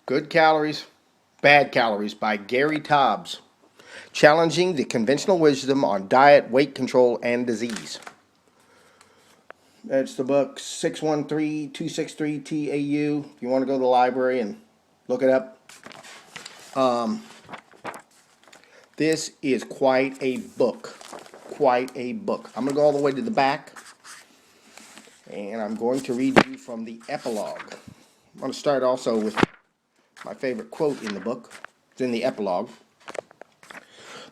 Good Calories, Bad Calories by Gary Taubes, challenging the conventional wisdom on diet, weight control, and disease. That's the book 613263TAU. If you want to go to the library and look it up. This is quite a book. Quite a book. I'm going to go all the way to the back, and I'm going to read you from the epilogue. I'm going to start also with my favorite quote in the book. It's in the epilogue.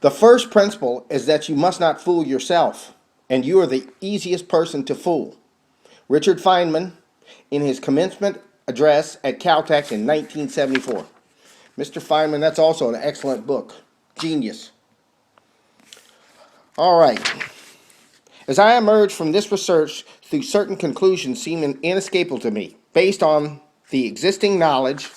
The first principle is that you must not fool yourself, and you are the easiest person to fool. Richard Feynman, in his commencement address at Caltech in 1974. Mr. Feynman, that's also an excellent book. Genius. All right. As I emerge from this research, through certain conclusions seem inescapable to me, based on the existing knowledge,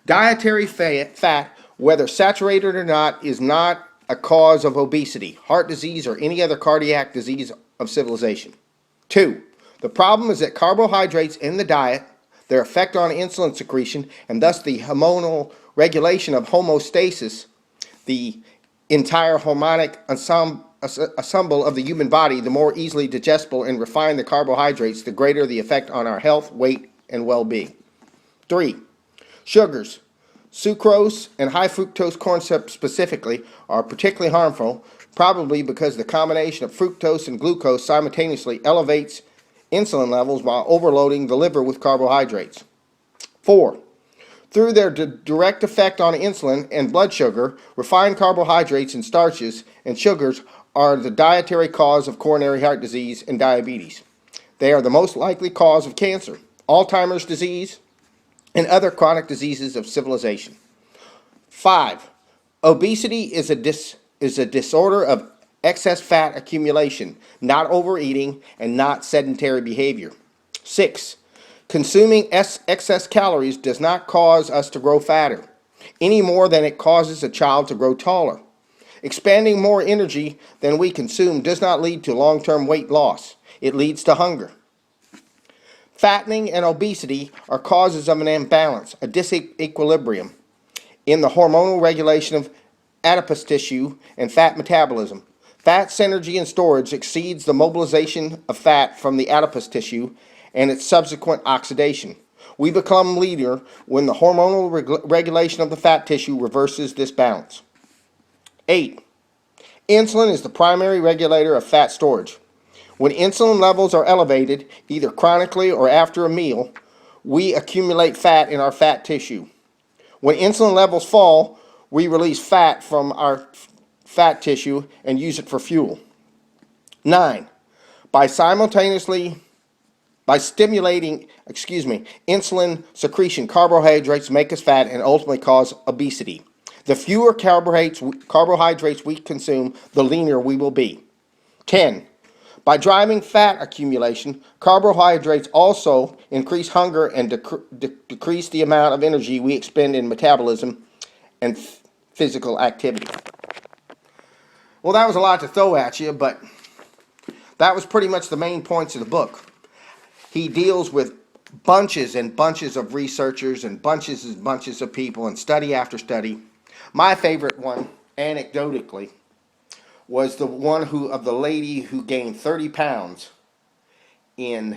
dietary fat, whether saturated or not, is not a cause of obesity, heart disease, or any other cardiac disease of civilization. 2. The problem is that carbohydrates in the diet, their effect on insulin secretion, and thus the hormonal regulation of homeostasis, the entire hormonic ensemble of the human body, the more easily digestible and refined the carbohydrates, the greater the effect on our health, weight, and well-being. 3. Sugars, sucrose and high fructose corn syrup specifically, are particularly harmful, probably because the combination of fructose and glucose simultaneously elevates insulin levels while overloading the liver with carbohydrates. 4. Through their direct effect on insulin and blood sugar, refined carbohydrates and starches and sugars are the dietary cause of coronary heart disease and diabetes. They are the most likely cause of cancer, Alzheimer's disease, and other chronic diseases of civilization. 5. Obesity is a disorder of excess fat accumulation, not overeating and not sedentary behavior. 6. Consuming excess calories does not cause us to grow fatter, any more than it causes a child to grow taller. Expanding more energy than we consume does not lead to long-term weight loss. It leads to hunger. Fattening and obesity are causes of an imbalance, a disequilibrium, in the hormonal regulation of adipose tissue and fat metabolism. Fat's energy and storage exceeds the mobilization of fat from the adipose tissue and its subsequent oxidation. We become leaner when the hormonal regulation of the fat tissue reverses this balance. 8. Insulin is the primary regulator of fat storage. When insulin levels are elevated, either chronically or after a meal, we accumulate fat in our fat tissue. When insulin levels fall, we release fat from our fat tissue and use it for fuel. 9. By stimulating insulin secretion, carbohydrates make us fat and ultimately cause obesity. The fewer carbohydrates we consume, the leaner we will be. 10. By driving fat accumulation, carbohydrates also increase hunger and decrease the amount of energy we expend in metabolism and physical activity. Well, that was a lot to throw at you, but that was pretty much the main points of the book. He deals with bunches and bunches of researchers and bunches of people and study after study. My favorite one, anecdotally, was the one of the lady who gained 30 pounds in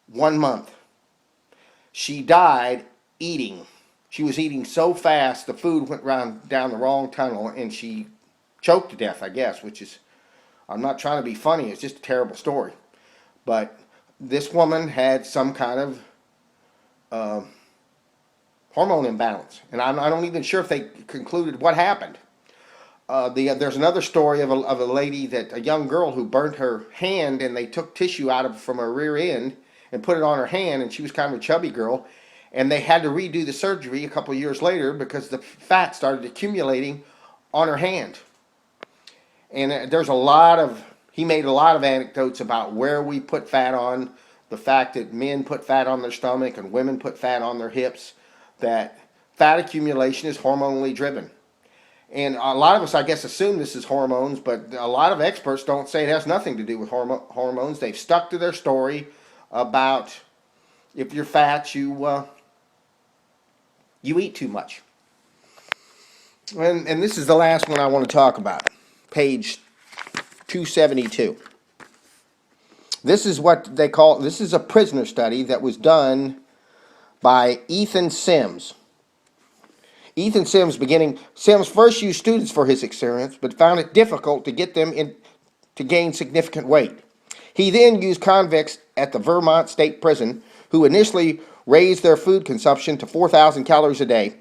1 month. She died eating. She was eating so fast the food went down the wrong tunnel and she choked to death, I guess, which is, I'm not trying to be funny, it's just a terrible story. But this woman had some kind of hormone imbalance, and I'm not even sure if they concluded what happened. There's another story of a lady, a young girl who burnt her hand, and they took tissue from her rear end and put it on her hand, and she was kind of a chubby girl, and they had to redo the surgery a couple of years later because the fat started accumulating on her hand. And he made a lot of anecdotes about where we put fat on, the fact that men put fat on their stomach and women put fat on their hips, that fat accumulation is hormonally driven. And a lot of us, I guess, assume this is hormones, but a lot of experts don't say it has nothing to do with hormones. They've stuck to their story about if you're fat, you You eat too much. And this is the last one I want to talk about. Page 272. This is what they call, this is a prisoner study that was done by Ethan Sims. Ethan Sims first used students for his experiments, but found it difficult to get them to gain significant weight. He then used convicts at the Vermont State Prison, who initially raised their food consumption to 4,000 calories a day.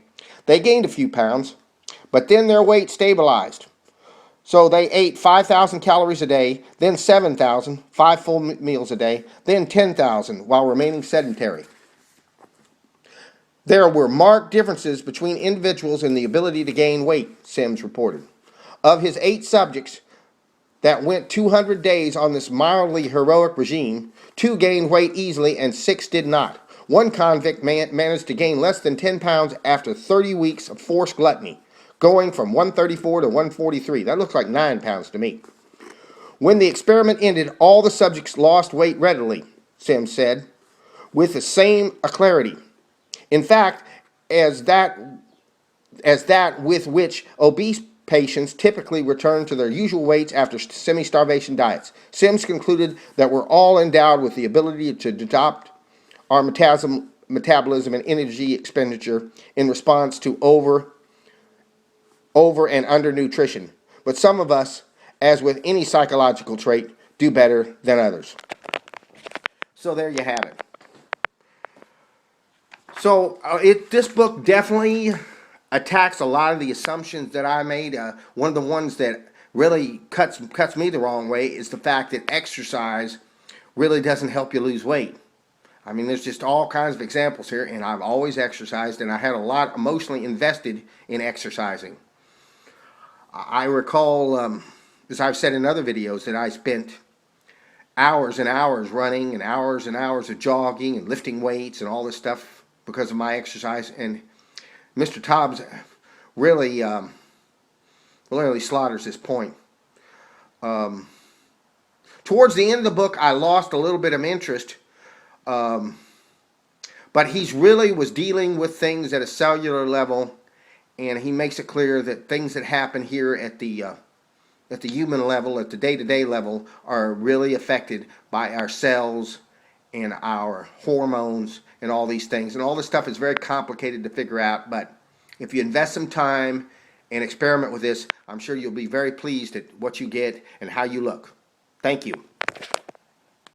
They gained a few pounds, but then their weight stabilized. So they ate 5,000 calories a day, then 7,000, 5 full meals a day, then 10,000 while remaining sedentary. There were marked differences between individuals in the ability to gain weight, Sims reported. Of his 8 subjects that went 200 days on this mildly heroic regime, 2 gained weight easily and 6 did not. One convict managed to gain less than 10 pounds after 30 weeks of forced gluttony, going from 134 to 143. That looks like 9 pounds to me. When the experiment ended, all the subjects lost weight readily, Sims said, with the same clarity. In fact, as that with which obese patients typically return to their usual weights after semi-starvation diets. Sims concluded that we're all endowed with the ability to adopt our metabolism and energy expenditure in response to over and under nutrition. But some of us, as with any psychological trait, do better than others. So there you have it. So this book definitely attacks a lot of the assumptions that I made. One of the ones that really cuts me the wrong way is the fact that exercise really doesn't help you lose weight. I mean, there's just all kinds of examples here, and I've always exercised, and I had a lot emotionally invested in exercising. I recall, as I've said in other videos, that I spent hours and hours running and hours of jogging and lifting weights and all this stuff because of my exercise. And Mr. Tobbs really slaughters this point. Towards the end of the book, I lost a little bit of interest, but he really was dealing with things at a cellular level, and he makes it clear that things that happen here at the human level, at the day-to-day level, are really affected by our cells and our hormones and all these things. And all this stuff is very complicated to figure out, but if you invest some time and experiment with this, I'm sure you'll be very pleased at what you get and how you look. Thank you.